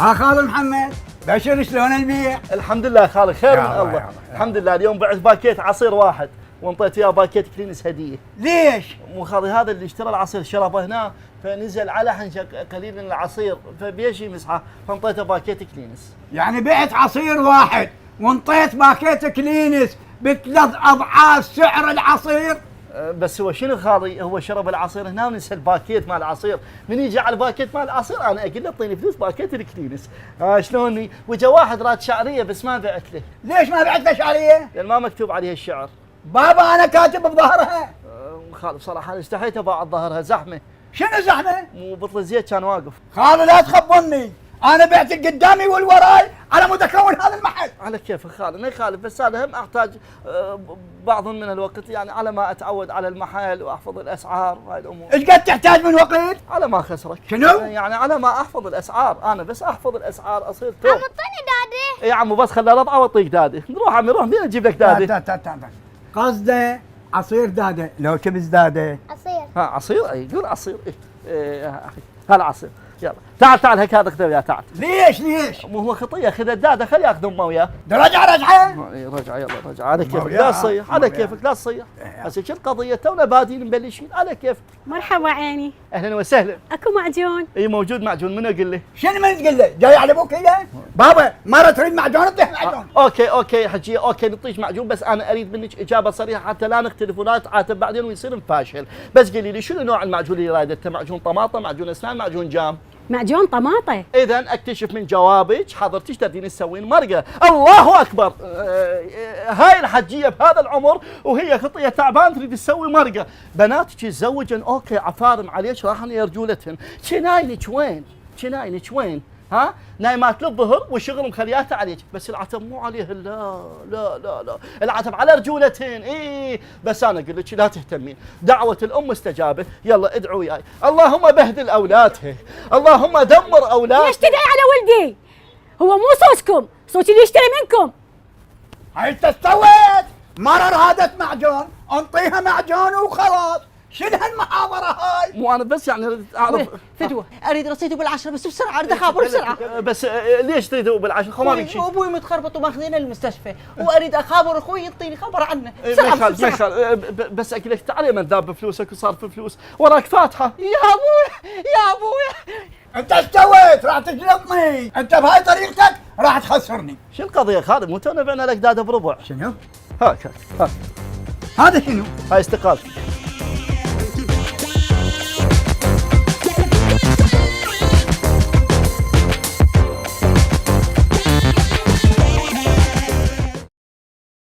خال محمد، بشر شلون البيع؟ الحمد لله خالي خير من يا الله. الحمد لله اليوم بعت باكيت عصير واحد وانطيت وياه باكيت كلينس هديه. ليش؟ مو خالي هذا اللي اشترى العصير شربه هنا فنزل على حنشق قليل من العصير فبيجي مسحه فانطيته باكيت كلينس. يعني بعت عصير واحد وانطيت باكيت كلينس بثلاث اضعاف سعر العصير؟ بس هو شنو خالي هو شرب العصير هنا ونسى الباكيت مال العصير، من يجي على الباكيت مال العصير انا اقول له اعطيني فلوس باكيت الكلينس. شلوني؟ وجا واحد راد شعريه بس ما بعت له. ليش ما بعت له شعريه؟ لان ما مكتوب عليها الشعر. بابا انا كاتب بظهرها. خالي بصراحه انا استحيت اباع ظهرها زحمه. شنو زحمه؟ مو بطل زيت كان واقف. خالو لا تخبرني، انا بعت القدامي والوراي على مود اكون هذا المحل. على كيفك خالي ما يخالف بس انا هم احتاج بعض من الوقت يعني على ما اتعود على المحل واحفظ الاسعار وهاي الامور. ايش قد تحتاج من وقت؟ على ما خسرك. شنو؟ يعني على ما احفظ الاسعار انا بس احفظ الاسعار اصير توب. عم اعطيني دادي. يا عمو بس خلي رضعه واعطيك دادي. نروح عمي روح مين اجيب لك دادي؟ قصده عصير داده لو كبز داده. عصير. ها عصير اي قول عصير هذا عصير يلا تعال هيك هذا خذه وياه تعال. ليش؟ مو هو خطيه خذ الداده خليه ياخذ امه وياه. رجعه رجع يلا رجع على كيفك لا تصيح على كيفك لا تصيح. هسه شو القضيه تونا بادين مبلشين على كيفك. مرحبا عيني. اهلا وسهلا. اكو معجون؟ اي موجود معجون منو قل لي؟ شنو من تقول له؟ جاي على ابوك هي؟ بابا مرة تريد معجون اطيح معجون. اوكي حجيه اوكي نعطيك معجون بس انا اريد منك اجابه صريحه حتى لا نختلف ولا نتعاتب بعدين ويصير مفاشل، بس قولي لي شنو نوع المعجون اللي رايدته؟ معجون طماطم، معجون اسنان، معجون جام؟ معجون طماطه. اذا اكتشف من جوابك حضرتك تردين تسوين مرقه. الله اكبر. هاي الحجيه بهذا العمر وهي خطيه تعبان تريد تسوي مرقه. بناتك يتزوجن اوكي عفارم عليك راحن يرجولتهن. شناينك وين؟ ها؟ نايمات للظهر والشغل مخلياته عليك، بس العتب مو عليه لا العتب على رجولتهن. بس انا اقول لك لا تهتمين، دعوة الام مستجابة، يلا ادعوا وياي، اللهم بهدل اولادها، اللهم دمر اولادها. ليش تدعي على ولدي؟ هو مو صوتكم، صوت اللي يشتري منكم. هاي انت استويت؟ مرة رادت معجون، انطيها معجون وخلاص. شنو هالمحاضرة هاي؟ مو انا بس يعني اعرف فدوة اريد رصيدي بالعشرة بس بسرعة اريد اخابر بسرعة. بس ليش تريدوا بالعشرة؟ خو ما بك شيء. ابوي متخربط وماخذينه المستشفى واريد اخابر اخوي يعطيني خبر عنه ما بسرعة يخالف بس اقول لك تعال من ذاب بفلوسك وصار في فلوس وراك فاتحة. يا ابوي انت استويت راح تجلطني، انت بهاي طريقتك راح تخسرني. شو القضية خالد؟ مو تونا بعنا لك دادة بربع. شنو؟ هاك هذا شنو؟ هاي استقالتي.